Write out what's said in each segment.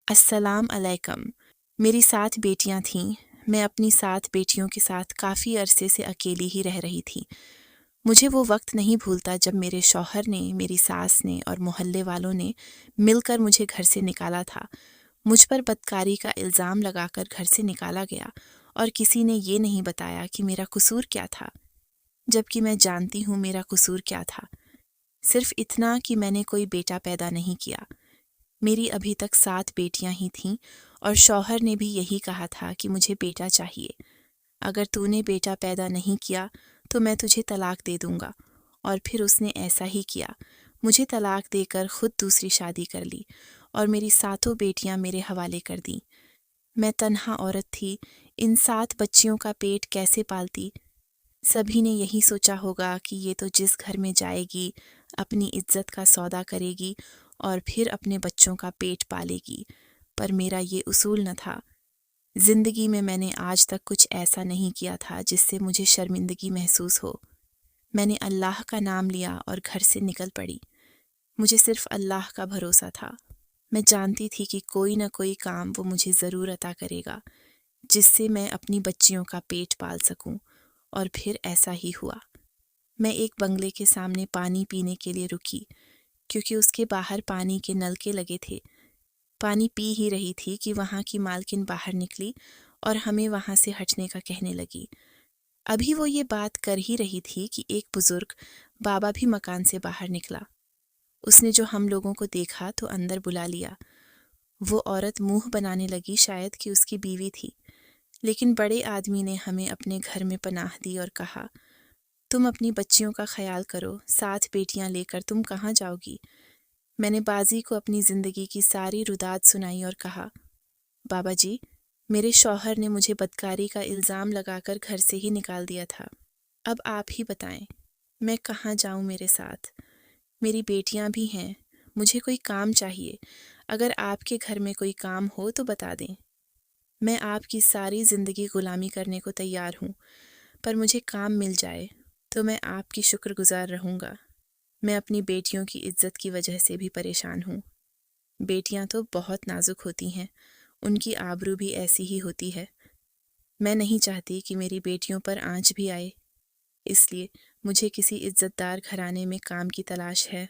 अस्सलाम अलैकुम। मेरी 7 बेटियां थीं। मैं अपनी 7 बेटियों के साथ काफ़ी अरसे से अकेली ही रह रही थी। मुझे वो वक्त नहीं भूलता जब मेरे शौहर ने, मेरी सास ने और मोहल्ले वालों ने मिलकर मुझे घर से निकाला था। मुझ पर बदकारी का इल्ज़ाम लगाकर घर से निकाला गया और किसी ने ये नहीं बताया कि मेरा कसूर क्या था, जबकि मैं जानती हूँ मेरा कसूर क्या था। सिर्फ इतना कि मैंने कोई बेटा पैदा नहीं किया। मेरी अभी तक 7 बेटियां ही थीं और शौहर ने भी यही कहा था कि मुझे बेटा चाहिए। अगर तूने बेटा पैदा नहीं किया तो मैं तुझे तलाक दे दूंगा। और फिर उसने ऐसा ही किया। मुझे तलाक देकर खुद दूसरी शादी कर ली और मेरी 7 बेटियां मेरे हवाले कर दी। मैं तन्हा औरत थी, इन 7 बच्चियों का पेट कैसे पालती। सभी ने यही सोचा होगा कि ये तो जिस घर में जाएगी अपनी इज्जत का सौदा करेगी और फिर अपने बच्चों का पेट पालेगी, पर मेरा ये उसूल न था। जिंदगी में मैंने आज तक कुछ ऐसा नहीं किया था जिससे मुझे शर्मिंदगी महसूस हो। मैंने अल्लाह का नाम लिया और घर से निकल पड़ी। मुझे सिर्फ अल्लाह का भरोसा था। मैं जानती थी कि कोई न कोई काम वो मुझे ज़रूर अता करेगा जिससे मैं अपनी बच्चियों का पेट पाल सकूं, और फिर ऐसा ही हुआ। मैं एक बंगले के सामने पानी पीने के लिए रुकी क्योंकि उसके बाहर पानी के नलके लगे थे। पानी पी ही रही थी कि वहाँ की मालकिन बाहर निकली और हमें वहाँ से हटने का कहने लगी। अभी वो ये बात कर ही रही थी कि एक बुजुर्ग बाबा भी मकान से बाहर निकला। उसने जो हम लोगों को देखा तो अंदर बुला लिया। वो औरत मुंह बनाने लगी शायद कि उसकी बीवी थी, लेकिन बड़े आदमी ने हमें अपने घर में पनाह दी और कहा, तुम अपनी बच्चियों का ख्याल करो, 7 बेटियां लेकर तुम कहाँ जाओगी। मैंने बाजी को अपनी ज़िंदगी की सारी रुदात सुनाई और कहा, बाबा जी, मेरे शौहर ने मुझे बदकारी का इल्ज़ाम लगाकर घर से ही निकाल दिया था। अब आप ही बताएं, मैं कहाँ जाऊं मेरे साथ। मेरी बेटियां भी हैं, मुझे कोई काम चाहिए। अगर आपके घर में कोई काम हो तो बता दें। मैं आपकी सारी ज़िंदगी ग़ुलामी करने को तैयार हूँ, पर मुझे काम मिल जाए तो मैं आपकी शुक्रगुजार रहूँगा। मैं अपनी बेटियों की इज्जत की वजह से भी परेशान हूँ। बेटियां तो बहुत नाजुक होती हैं, उनकी आबरू भी ऐसी ही होती है। मैं नहीं चाहती कि मेरी बेटियों पर आंच भी आए, इसलिए मुझे किसी इज्जतदार घराने में काम की तलाश है।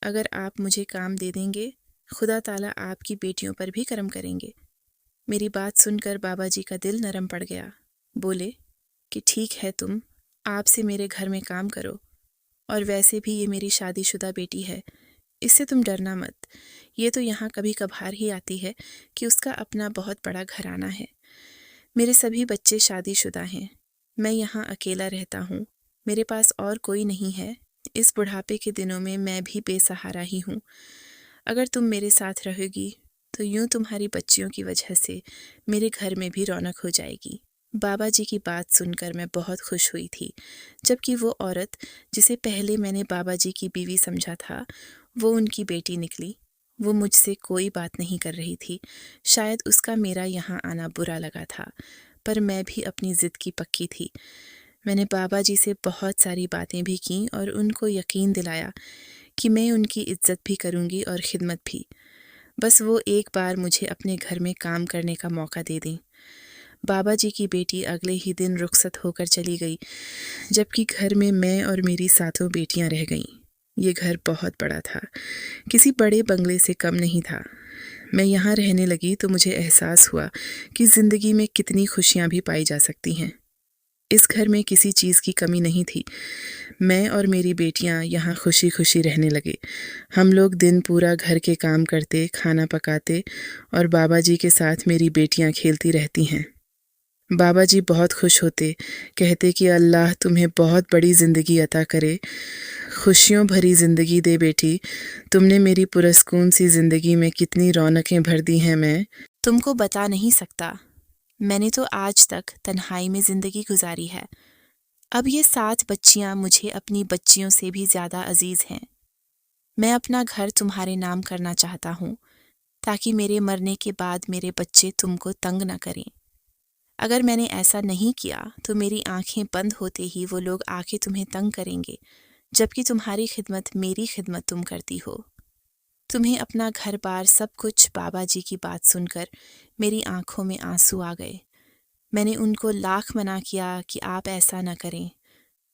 अगर आप मुझे काम दे देंगे, खुदा ताला आपकी बेटियों पर भी करम करेंगे। मेरी बात सुनकर बाबा जी का दिल नरम पड़ गया। बोले कि ठीक है, तुम आपसे मेरे घर में काम करो, और वैसे भी ये मेरी शादीशुदा बेटी है, इससे तुम डरना मत। ये तो यहाँ कभी कभार ही आती है कि उसका अपना बहुत बड़ा घराना है। मेरे सभी बच्चे शादीशुदा हैं। मैं यहाँ अकेला रहता हूँ, मेरे पास और कोई नहीं है। इस बुढ़ापे के दिनों में मैं भी बेसहारा ही हूँ। अगर तुम मेरे साथ रहोगी तो यूं तुम्हारी बच्चियों की वजह से मेरे घर में भी रौनक हो जाएगी। बाबा जी की बात सुनकर मैं बहुत खुश हुई थी, जबकि वो औरत जिसे पहले मैंने बाबा जी की बीवी समझा था, वो उनकी बेटी निकली। वो मुझसे कोई बात नहीं कर रही थी। शायद उसका मेरा यहाँ आना बुरा लगा था, पर मैं भी अपनी ज़िद की पक्की थी। मैंने बाबा जी से बहुत सारी बातें भी की और उनको यकीन दिलाया कि मैं उनकी इज्जत भी करूँगी और खिदमत भी। बस वो एक बार मुझे अपने घर में काम करने का मौका दे दें। बाबा जी की बेटी अगले ही दिन रुखसत होकर चली गई, जबकि घर में मैं और मेरी 7 बेटियां रह गईं। ये घर बहुत बड़ा था, किसी बड़े बंगले से कम नहीं था। मैं यहाँ रहने लगी तो मुझे एहसास हुआ कि ज़िंदगी में कितनी खुशियाँ भी पाई जा सकती हैं। इस घर में किसी चीज़ की कमी नहीं थी। मैं और मेरी बेटियां यहाँ खुशी खुशी रहने लगे। हम लोग दिन पूरा घर के काम करते, खाना पकाते, और बाबा जी के साथ मेरी बेटियां खेलती रहती हैं। बाबा जी बहुत खुश होते, कहते कि अल्लाह तुम्हें बहुत बड़ी ज़िंदगी अता करे, खुशियों भरी ज़िंदगी दे बेटी। तुमने मेरी पुरस्कून सी ज़िंदगी में कितनी रौनकें भर दी हैं, मैं तुमको बता नहीं सकता। मैंने तो आज तक तन्हाई में ज़िंदगी गुजारी है। अब ये 7 बच्चियां मुझे अपनी बच्चियों से भी ज़्यादा अजीज़ हैं। मैं अपना घर तुम्हारे नाम करना चाहता हूँ, ताकि मेरे मरने के बाद मेरे बच्चे तुमको तंग न करें। अगर मैंने ऐसा नहीं किया तो मेरी आंखें बंद होते ही वो लोग आके तुम्हें तंग करेंगे, जबकि तुम्हारी खिदमत मेरी खिदमत तुम करती हो। तुम्हें अपना घर बार सब कुछ बाबा जी की बात सुनकर मेरी आंखों में आंसू आ गए। मैंने उनको लाख मना किया कि आप ऐसा न करें।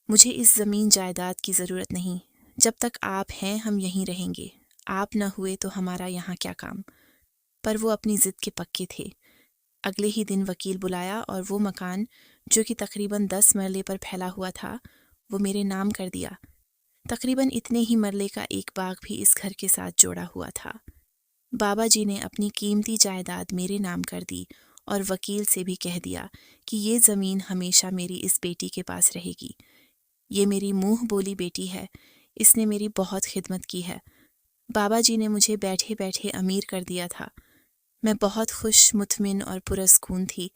मुझे इस ज़मीन जायदाद की ज़रूरत नहीं। जब तक आप हैं हम यहीं रहेंगे। आप न हुए तो हमारा यहाँ क्या काम। पर वो अपनी ज़िद के पक्के थे। अगले ही दिन वकील बुलाया और वो मकान जो कि तकरीबन 10 मरले पर फैला हुआ था वो मेरे नाम कर दिया। तकरीबन इतने ही मरले का एक बाग भी इस घर के साथ जोड़ा हुआ था। बाबा जी ने अपनी कीमती जायदाद मेरे नाम कर दी और वकील से भी कह दिया कि ये ज़मीन हमेशा मेरी इस बेटी के पास रहेगी। ये मेरी मुंह बोली बेटी है। इसने मेरी बहुत खिदमत की है। बाबा जी ने मुझे बैठे बैठे अमीर कर दिया था। मैं बहुत खुश, मुतमिन और पुरस्कून थी,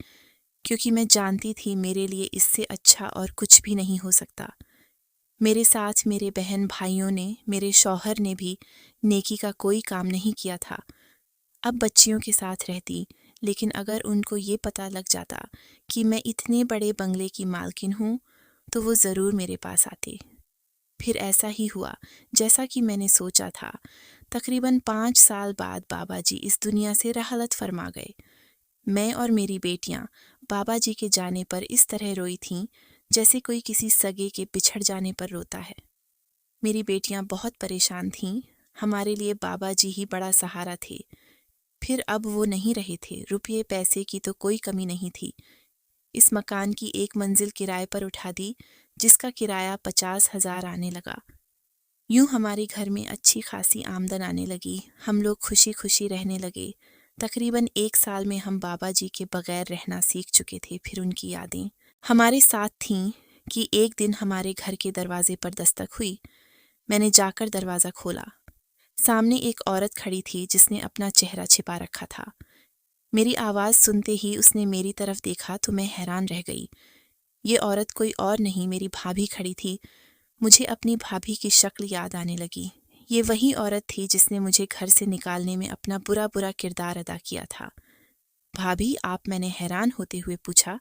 क्योंकि मैं जानती थी मेरे लिए इससे अच्छा और कुछ भी नहीं हो सकता। मेरे साथ मेरे बहन भाइयों ने, मेरे शौहर ने भी नेकी का कोई काम नहीं किया था। अब बच्चियों के साथ रहती, लेकिन अगर उनको ये पता लग जाता कि मैं इतने बड़े बंगले की मालकिन हूँ, तो वो ज़रूर मेरे पास आते। फिर ऐसा ही हुआ जैसा कि मैंने सोचा था। तकरीबन 5 साल बाद बाबा जी इस दुनिया से रहलत फरमा गए। मैं और मेरी बेटियां बाबा जी के जाने पर इस तरह रोई थीं जैसे कोई किसी सगे के बिछड़ जाने पर रोता है। मेरी बेटियां बहुत परेशान थीं। हमारे लिए बाबा जी ही बड़ा सहारा थे। फिर अब वो नहीं रहे थे। रुपये पैसे की तो कोई कमी नहीं थी। इस मकान की एक मंजिल किराए पर उठा दी, जिसका किराया 50,000 आने लगा। यूं हमारे घर में अच्छी खासी आमदन आने लगी। हम लोग खुशी खुशी रहने लगे। तकरीबन 1 साल में हम बाबा जी के बगैर रहना सीख चुके थे। फिर उनकी यादें हमारे साथ थीं कि एक दिन हमारे घर के दरवाजे पर दस्तक हुई। मैंने जाकर दरवाज़ा खोला। सामने एक औरत खड़ी थी जिसने अपना चेहरा छिपा रखा था। मेरी आवाज़ सुनते ही उसने मेरी तरफ देखा तो मैं हैरान रह गई। ये औरत कोई और नहीं, मेरी भाभी खड़ी थी। मुझे अपनी भाभी की शक्ल याद आने लगी। ये वही औरत थी जिसने मुझे घर से निकालने में अपना बुरा बुरा किरदार अदा किया था। भाभी आप? मैंने हैरान होते हुए पूछा।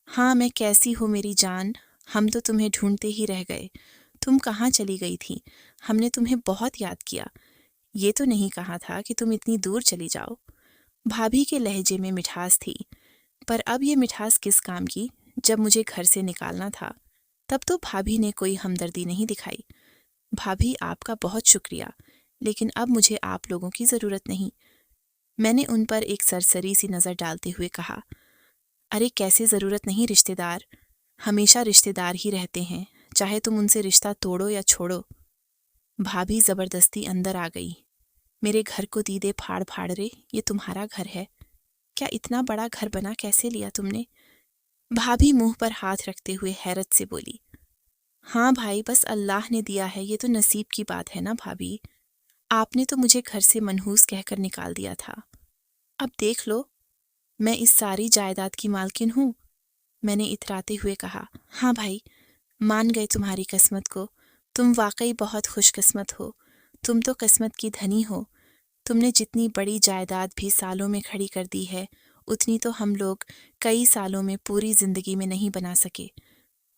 हाँ, मैं कैसी हो मेरी जान? हम तो तुम्हें ढूंढते ही रह गए। तुम कहाँ चली गई थी? हमने तुम्हें बहुत याद किया। ये तो नहीं कहा था कि तुम इतनी दूर चली जाओ। भाभी के लहजे में मिठास थी, पर अब ये मिठास किस काम की, जब मुझे घर से निकालना था। तब तो भाभी ने कोई हमदर्दी नहीं दिखाई। भाभी आपका बहुत शुक्रिया, लेकिन अब मुझे आप लोगों की ज़रूरत नहीं। मैंने उन पर एक सरसरी सी नज़र डालते हुए कहा। अरे कैसे ज़रूरत नहीं रिश्तेदार, हमेशा रिश्तेदार ही रहते हैं, चाहे तुम उनसे रिश्ता तोड़ो या छोड़ो। भाभी ज़बरदस्ती अंदर आ गई। मेरे घर को दीदे फाड़ फाड़ रे, ये तुम्हारा घर है क्या? इतना बड़ा घर बना कैसे लिया तुमने? भाभी मुंह पर हाथ रखते हुए हैरत से बोली। हाँ भाई, बस अल्लाह ने दिया है, ये तो नसीब की बात है ना भाभी। आपने तो मुझे घर से मनहूस कहकर निकाल दिया था। अब देख लो, मैं इस सारी जायदाद की मालकिन हूँ। मैंने इतराते हुए कहा। हाँ भाई, मान गए तुम्हारी किस्मत को। तुम वाकई बहुत खुशकिस्मत हो। तुम तो किस्मत की धनी हो। तुमने जितनी बड़ी जायदाद भी सालों में खड़ी कर दी है, उतनी तो हम लोग कई सालों में पूरी जिंदगी में नहीं बना सके।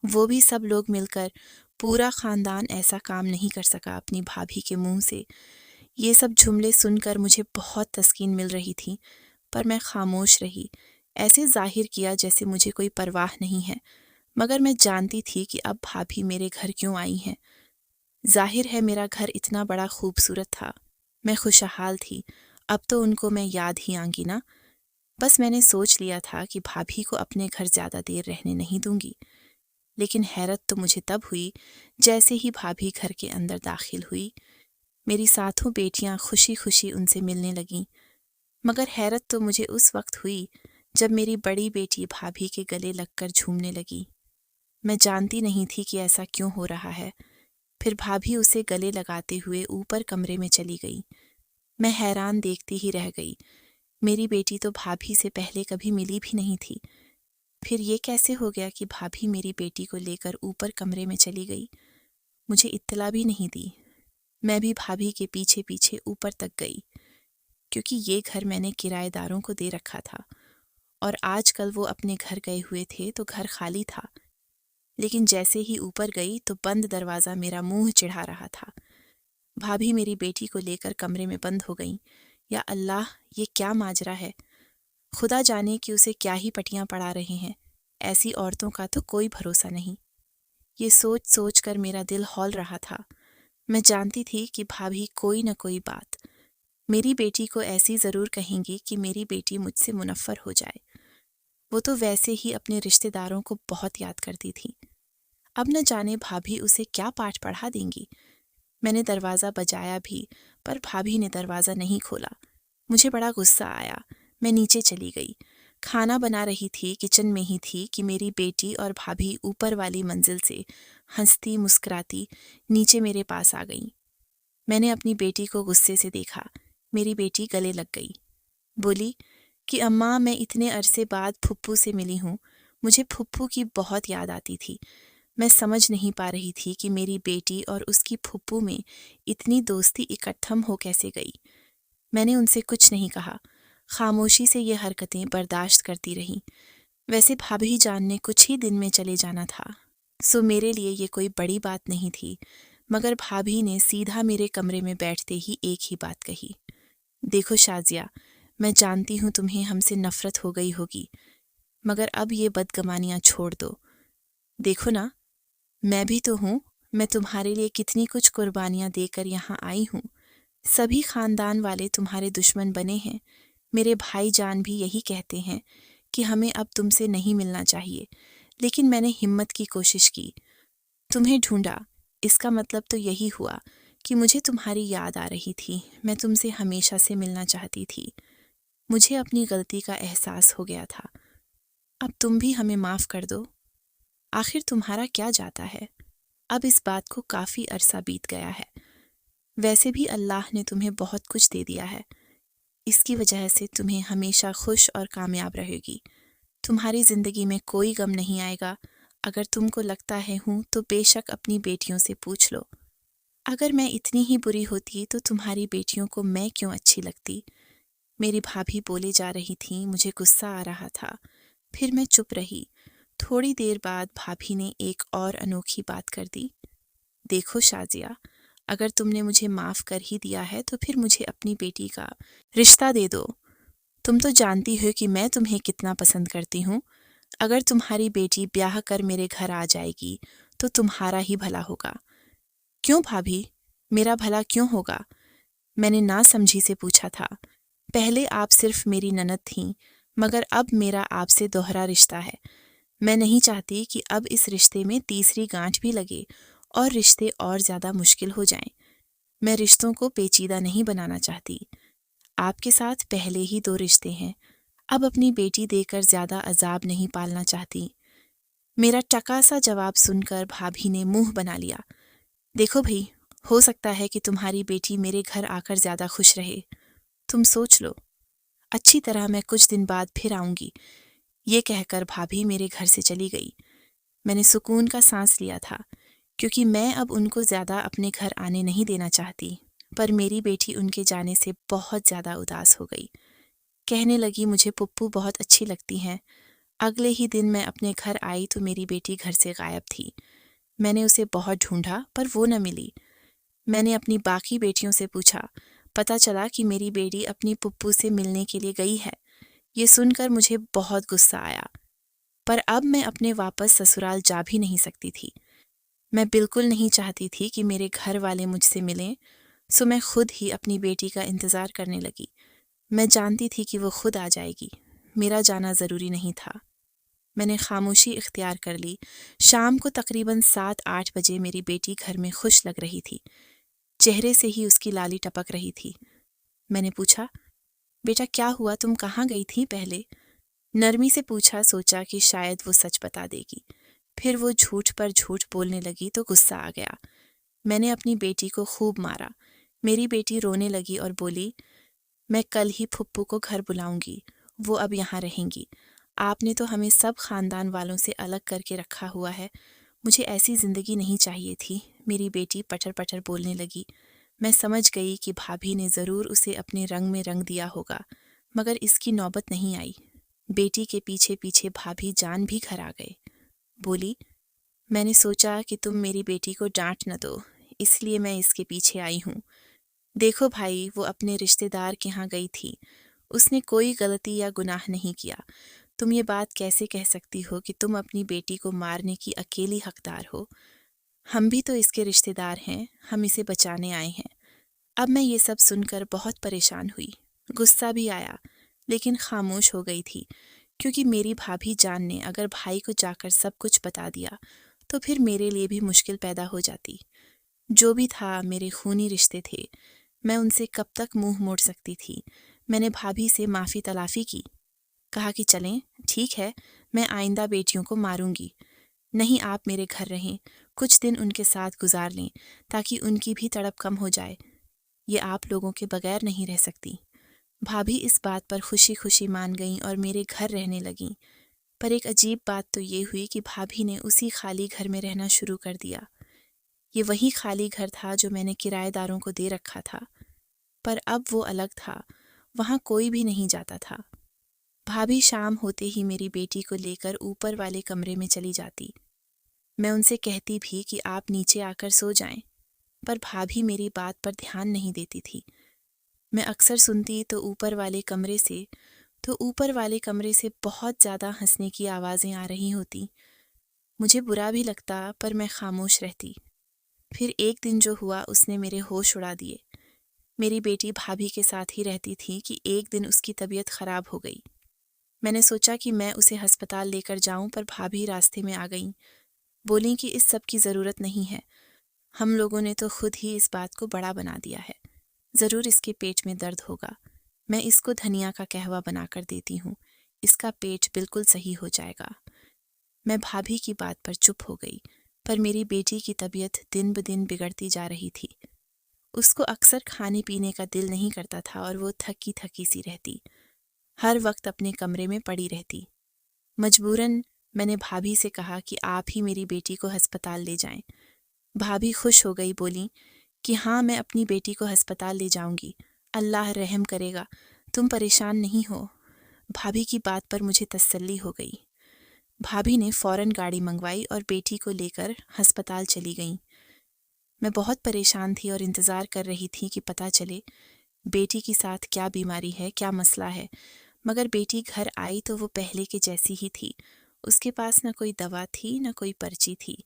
वो भी सब लोग मिलकर, पूरा खानदान ऐसा काम नहीं कर सका। अपनी भाभी के मुंह से ये सब जुमले सुनकर मुझे बहुत तस्कीन मिल रही थी, पर मैं खामोश रही। ऐसे जाहिर किया जैसे मुझे कोई परवाह नहीं है, मगर मैं जानती थी कि अब भाभी मेरे घर क्यों आई हैं। जाहिर है मेरा घर इतना बड़ा खूबसूरत था। मैं खुशहाल थी। अब तो उनको मैं याद ही आऊंगी ना। बस मैंने सोच लिया था कि भाभी को अपने घर ज़्यादा देर रहने नहीं दूंगी। लेकिन हैरत तो मुझे तब हुई जैसे ही भाभी घर के अंदर दाखिल हुई। मेरी साथों बेटियां खुशी खुशी उनसे मिलने लगीं। मगर हैरत तो मुझे उस वक्त हुई जब मेरी बड़ी बेटी भाभी के गले लगकर झूमने लगी। मैं जानती नहीं थी कि ऐसा क्यों हो रहा है। फिर भाभी उसे गले लगाते हुए ऊपर कमरे में चली गई। मैं हैरान देखती ही रह गई। मेरी बेटी तो भाभी से पहले कभी मिली भी नहीं थी। फिर ये कैसे हो गया कि भाभी मेरी बेटी को लेकर ऊपर कमरे में चली गई? मुझे इत्तला भी नहीं दी। मैं भी भाभी के पीछे पीछे ऊपर तक गई, क्योंकि ये घर मैंने किराएदारों को दे रखा था और आजकल वो अपने घर गए हुए थे तो घर खाली था। लेकिन जैसे ही ऊपर गई तो बंद दरवाज़ा मेरा मुंह चिढ़ा रहा था। भाभी मेरी बेटी को लेकर कमरे में बंद हो गईं। या अल्लाह, ये क्या माजरा है। खुदा जाने कि उसे क्या ही पटियां पड़ा रहे हैं। ऐसी औरतों का तो कोई भरोसा नहीं। ये सोच सोच कर मेरा दिल हौल रहा था। मैं जानती थी कि भाभी कोई न कोई बात मेरी बेटी को ऐसी ज़रूर कहेंगी कि मेरी बेटी मुझसे मुनफ़्फ़र हो जाए। वो तो वैसे ही अपने रिश्तेदारों को बहुत याद करती थी। अब न जाने भाभी उसे क्या पाठ पढ़ा देंगी। मैंने दरवाज़ा बजाया भी, पर भाभी ने दरवाज़ा नहीं खोला। मुझे बड़ा गुस्सा आया। मैं नीचे चली गई। खाना बना रही थी, किचन में ही थी कि मेरी बेटी और भाभी ऊपर वाली मंजिल से हंसती मुस्कुराती नीचे मेरे पास आ गईं। मैंने अपनी बेटी को गुस्से से देखा। मेरी बेटी गले लग गई। बोली कि अम्मा, मैं इतने अरसे बाद फुप्पू से मिली हूँ। मुझे फुप्पू की बहुत याद आती थी। मैं समझ नहीं पा रही थी कि मेरी बेटी और उसकी फुप्पू में इतनी दोस्ती इकट्ठम हो कैसे गई। मैंने उनसे कुछ नहीं कहा। खामोशी से ये हरकतें बर्दाश्त करती रहीं। वैसे भाभी जान ने कुछ ही दिन में चले जाना था, सो मेरे लिए ये कोई बड़ी बात नहीं थी। मगर भाभी ने सीधा मेरे कमरे में बैठते ही एक ही बात कही। देखो शाजिया, मैं जानती हूँ तुम्हें हमसे नफरत हो गई होगी, मगर अब ये बदगमानियाँ छोड़ दो। देखो ना, मैं भी तो हूँ। मैं तुम्हारे लिए कितनी कुछ कुर्बानियाँ देकर यहाँ आई हूँ। सभी खानदान वाले तुम्हारे दुश्मन बने हैं। मेरे भाईजान भी यही कहते हैं कि हमें अब तुमसे नहीं मिलना चाहिए, लेकिन मैंने हिम्मत की कोशिश की। तुम्हें ढूंढा, इसका मतलब तो यही हुआ कि मुझे तुम्हारी याद आ रही थी। मैं तुमसे हमेशा से मिलना चाहती थी। मुझे अपनी गलती का एहसास हो गया था। अब तुम भी हमें माफ़ कर दो। आखिर तुम्हारा क्या जाता है। अब इस बात को काफ़ी अरसा बीत गया है। वैसे भी अल्लाह ने तुम्हें बहुत कुछ दे दिया है। इसकी वजह से तुम्हें हमेशा खुश और कामयाब रहेगी। तुम्हारी ज़िंदगी में कोई गम नहीं आएगा। अगर तुमको लगता है हूँ तो बेशक अपनी बेटियों से पूछ लो। अगर मैं इतनी ही बुरी होती तो तुम्हारी बेटियों को मैं क्यों अच्छी लगती। मेरी भाभी बोले जा रही थी। मुझे गुस्सा आ रहा था। फिर मैं चुप रही। थोड़ी देर बाद भाभी ने एक और अनोखी बात कर दी। देखो शाजिया, अगर तुमने मुझे माफ़ कर ही दिया है तो फिर मुझे अपनी बेटी का रिश्ता दे दो। तुम तो जानती हो कि मैं तुम्हें कितना पसंद करती हूँ। अगर तुम्हारी बेटी ब्याह कर मेरे घर आ जाएगी तो तुम्हारा ही भला होगा। क्यों भाभी, मेरा भला क्यों होगा। मैंने नासमझी से पूछा था। पहले आप सिर्फ मेरी ननद थीं, मगर अब मेरा आपसे दोहरा रिश्ता है। मैं नहीं चाहती कि अब इस रिश्ते में तीसरी गांठ भी लगे और रिश्ते और ज़्यादा मुश्किल हो जाएं। मैं रिश्तों को पेचीदा नहीं बनाना चाहती। आपके साथ पहले ही 2 रिश्ते हैं। अब अपनी बेटी देकर ज़्यादा अजाब नहीं पालना चाहती। मेरा टका सा जवाब सुनकर भाभी ने मुंह बना लिया। देखो भई, हो सकता है कि तुम्हारी बेटी मेरे घर आकर ज़्यादा खुश रहे। तुम सोच लो। अच्छी तरह मैं कुछ दिन बाद फिर आऊँगी। ये कहकर भाभी मेरे घर से चली गई। मैंने सुकून का सांस लिया था, क्योंकि मैं अब उनको ज़्यादा अपने घर आने नहीं देना चाहती। पर मेरी बेटी उनके जाने से बहुत ज़्यादा उदास हो गई। कहने लगी, मुझे पुप्पू बहुत अच्छी लगती हैं। अगले ही दिन मैं अपने घर आई तो मेरी बेटी घर से गायब थी। मैंने उसे बहुत ढूंढा पर वो न मिली। मैंने अपनी बाकी बेटियों से पूछा। पता चला कि मेरी बेटी अपनी पुप्पू से मिलने के लिए गई है। ये सुनकर मुझे बहुत गुस्सा आया, पर अब मैं अपने वापस ससुराल जा भी नहीं सकती थी। मैं बिल्कुल नहीं चाहती थी कि मेरे घर वाले मुझसे मिलें, सो मैं खुद ही अपनी बेटी का इंतज़ार करने लगी। मैं जानती थी कि वो खुद आ जाएगी। मेरा जाना ज़रूरी नहीं था। मैंने खामोशी इख्तियार कर ली। शाम को तकरीबन 7-8 बजे मेरी बेटी घर में खुश लग रही थी। चेहरे से ही उसकी लाली टपक रही थी। मैंने पूछा, बेटा क्या हुआ, तुम कहाँ गई थी पहले। नरमी से पूछा, सोचा कि शायद वो सच बता देगी। फिर वो झूठ पर झूठ बोलने लगी तो गुस्सा आ गया। मैंने अपनी बेटी को खूब मारा। मेरी बेटी रोने लगी और बोली, मैं कल ही फुप्पू को घर बुलाऊंगी। वो अब यहाँ रहेंगी। आपने तो हमें सब खानदान वालों से अलग करके रखा हुआ है। मुझे ऐसी ज़िंदगी नहीं चाहिए थी। मेरी बेटी पटर पटर बोलने लगी। मैं समझ गई कि भाभी ने ज़रूर उसे अपने रंग में रंग दिया होगा, मगर इसकी नौबत नहीं आई। बेटी के पीछे पीछे भाभी जान भी घर आ गए। बोली, मैंने सोचा कि तुम मेरी बेटी को डांट न दो, इसलिए मैं इसके पीछे आई हूँ। देखो भाई, वो अपने रिश्तेदार के यहाँ गई थी। उसने कोई गलती या गुनाह नहीं किया। तुम ये बात कैसे कह सकती हो कि तुम अपनी बेटी को मारने की अकेली हकदार हो? हम भी तो इसके रिश्तेदार हैं, हम इसे बचाने आए हैं। अब मैं ये सब सुनकर बहुत परेशान हुई। गुस्सा भी आया, लेकिन खामोश हो गई थी, क्योंकि मेरी भाभी जान ने अगर भाई को जाकर सब कुछ बता दिया तो फिर मेरे लिए भी मुश्किल पैदा हो जाती। जो भी था, मेरे खूनी रिश्ते थे। मैं उनसे कब तक मुंह मोड़ सकती थी? मैंने भाभी से माफ़ी तलाफ़ी की। कहा कि चलें, ठीक है, मैं आइंदा बेटियों को मारूंगी। नहीं, आप मेरे घर रहें, कुछ दिन उनके साथ गुजार लें, ताकि उनकी भी तड़प कम हो जाए। ये आप लोगों के बगैर नहीं रह सकती। भाभी इस बात पर खुशी खुशी मान गईं और मेरे घर रहने लगीं। पर एक अजीब बात तो ये हुई कि भाभी ने उसी खाली घर में रहना शुरू कर दिया। ये वही खाली घर था जो मैंने किराएदारों को दे रखा था, पर अब वो अलग था, वहाँ कोई भी नहीं जाता था। भाभी शाम होते ही मेरी बेटी को लेकर ऊपर वाले कमरे में चली जाती। मैं उनसे कहती भी कि आप नीचे आकर सो जाएं, पर भाभी मेरी बात पर ध्यान नहीं देती थी। मैं अक्सर सुनती तो ऊपर वाले कमरे से बहुत ज़्यादा हंसने की आवाज़ें आ रही होती। मुझे बुरा भी लगता, पर मैं खामोश रहती। फिर एक दिन जो हुआ उसने मेरे होश उड़ा दिए। मेरी बेटी भाभी के साथ ही रहती थी कि एक दिन उसकी तबीयत खराब हो गई। मैंने सोचा कि मैं उसे अस्पताल लेकर जाऊं, पर भाभी रास्ते में आ गईं। बोलीं कि इस सब की ज़रूरत नहीं है, हम लोगों ने तो खुद ही इस बात को बड़ा बना दिया है। ज़रूर इसके पेट में दर्द होगा, मैं इसको धनिया का कहवा बनाकर देती हूँ, इसका पेट बिल्कुल सही हो जाएगा। मैं भाभी की बात पर चुप हो गई, पर मेरी बेटी की तबीयत दिन ब दिन बिगड़ती जा रही थी। उसको अक्सर खाने पीने का दिल नहीं करता था और वो थकी थकी सी रहती, हर वक्त अपने कमरे में पड़ी रहती। मजबूरन मैंने भाभी से कहा कि आप ही मेरी बेटी को अस्पताल ले जाएं। भाभी खुश हो गई, बोली कि हाँ, मैं अपनी बेटी को अस्पताल ले जाऊंगी, अल्लाह रहम करेगा, तुम परेशान नहीं हो। भाभी की बात पर मुझे तसल्ली हो गई। भाभी ने फौरन गाड़ी मंगवाई और बेटी को लेकर अस्पताल चली गईं। मैं बहुत परेशान थी और इंतज़ार कर रही थी कि पता चले बेटी के साथ क्या बीमारी है, क्या मसला है। मगर बेटी घर आई तो वो पहले के जैसी ही थी। उसके पास न कोई दवा थी, न कोई पर्ची थी।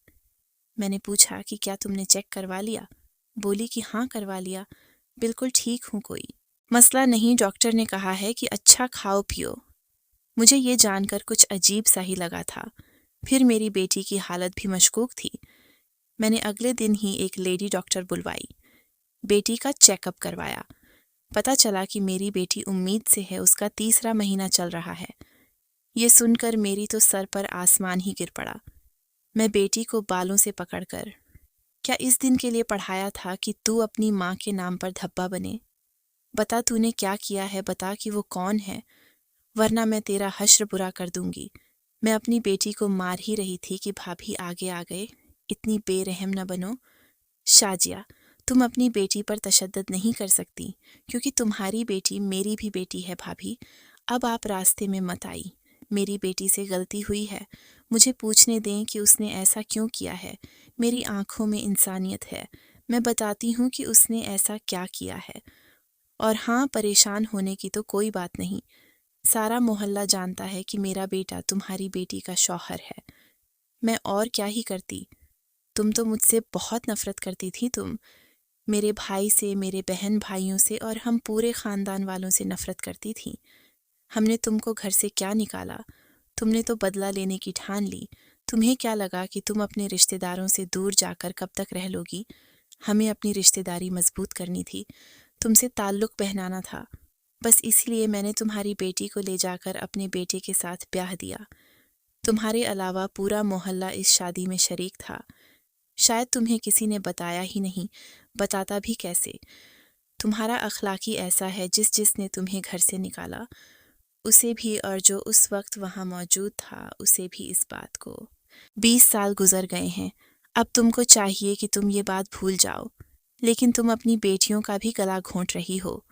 मैंने पूछा कि क्या तुमने चेक करवा लिया? बोली कि हाँ, करवा लिया, बिल्कुल ठीक हूँ, कोई मसला नहीं, डॉक्टर ने कहा है कि अच्छा खाओ पियो। मुझे ये जानकर कुछ अजीब सा ही लगा था। फिर मेरी बेटी की हालत भी मशकूक थी। मैंने अगले दिन ही एक लेडी डॉक्टर बुलवाई, बेटी का चेकअप करवाया। पता चला कि मेरी बेटी उम्मीद से है, उसका 3रा महीना चल रहा है। ये सुनकर मेरी तो सर पर आसमान ही गिर पड़ा। मैं बेटी को बालों से पकड़कर, क्या इस दिन के लिए पढ़ाया था कि तू अपनी माँ के नाम पर धब्बा बने? बता तूने क्या किया है, बता कि वो कौन है, वरना मैं तेरा हश्र बुरा कर दूंगी। मैं अपनी बेटी को मार ही रही थी कि भाभी आगे आ गए। इतनी बेरहम न बनो शाजिया, तुम अपनी बेटी पर तशद्दुद नहीं कर सकती, क्योंकि तुम्हारी बेटी मेरी भी बेटी है भाभी। अब आप रास्ते में मत आई। मेरी बेटी से गलती हुई है, मुझे पूछने दें कि उसने ऐसा क्यों किया है। मेरी आंखों में इंसानियत है, मैं बताती हूँ कि उसने ऐसा क्या किया है। और हाँ, परेशान होने की तो कोई बात नहीं। सारा मोहल्ला जानता है कि मेरा बेटा तुम्हारी बेटी का शौहर है। मैं और क्या ही करती। तुम तो मुझसे बहुत नफरत करती थी। तुम मेरे भाई से, मेरे बहन भाइयों से और हम पूरे ख़ानदान वालों से नफरत करती थी। हमने तुमको घर से क्या निकाला? तुमने तो बदला लेने की ठान ली। तुम्हें क्या लगा कि तुम अपने रिश्तेदारों से दूर जाकर कब तक रह लोगी? हमें अपनी रिश्तेदारी मजबूत करनी थी, तुमसे ताल्लुक़ पहनाना था। बस इसलिए मैंने तुम्हारी बेटी को ले जाकर अपने बेटे के साथ ब्याह दिया। तुम्हारे अलावा पूरा मोहल्ला इस शादी में शरीक था। शायद तुम्हें किसी ने बताया ही नहीं, बताता भी कैसे? तुम्हारा अखलाकी ऐसा है, जिसने तुम्हें घर से निकाला उसे भी, और जो उस वक्त वहाँ मौजूद था उसे भी, इस बात को। 20 साल गुजर गए हैं। अब तुमको चाहिए कि तुम ये बात भूल जाओ, लेकिन तुम अपनी बेटियों का भी गला घोंट रही हो।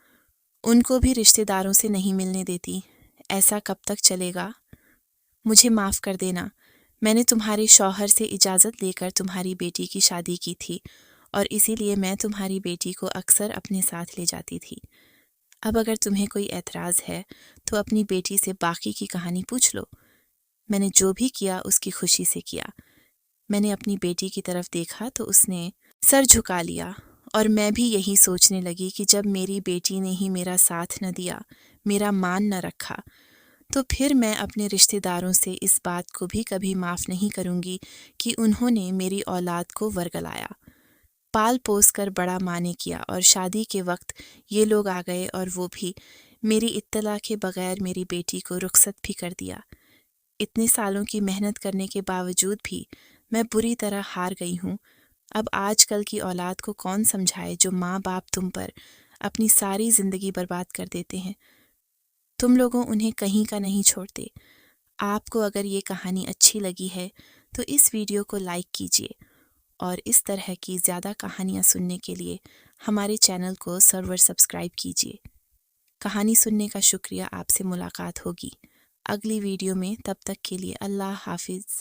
उनको भी रिश्तेदारों से नहीं मिलने देती। ऐसा कब तक चलेगा? मुझे माफ़ कर देना। मैंने तुम्हारे शौहर से इजाज़त लेकर तुम्हारी बेटी की शादी की थी और इसीलिए मैं तुम्हारी बेटी को अक्सर अपने साथ ले जाती थी। अब अगर तुम्हें कोई एतराज़ है तो अपनी बेटी से बाकी की कहानी पूछ लो। मैंने जो भी किया उसकी खुशी से किया। मैंने अपनी बेटी की तरफ देखा तो उसने सर झुका लिया और मैं भी यही सोचने लगी कि जब मेरी बेटी ने ही मेरा साथ न दिया, मेरा मान न रखा, तो फिर मैं अपने रिश्तेदारों से इस बात को भी कभी माफ़ नहीं करूँगी कि उन्होंने मेरी औलाद को वरगलाया, पाल पोस कर बड़ा माने किया और शादी के वक्त ये लोग आ गए और वो भी मेरी इत्तला के बगैर मेरी बेटी को रुखसत भी कर दिया। इतने सालों की मेहनत करने के बावजूद भी मैं बुरी तरह हार गई हूँ। अब आजकल की औलाद को कौन समझाए जो माँ बाप तुम पर अपनी सारी ज़िंदगी बर्बाद कर देते हैं। तुम लोगों उन्हें कहीं का नहीं छोड़ते। आपको अगर ये कहानी अच्छी लगी है तो इस वीडियो को लाइक कीजिए और इस तरह की ज़्यादा कहानियाँ सुनने के लिए हमारे चैनल को सब्सक्राइब कीजिए। कहानी सुनने का शुक्रिया। आपसे मुलाकात होगी अगली वीडियो में। तब तक के लिए अल्लाह हाफिज़।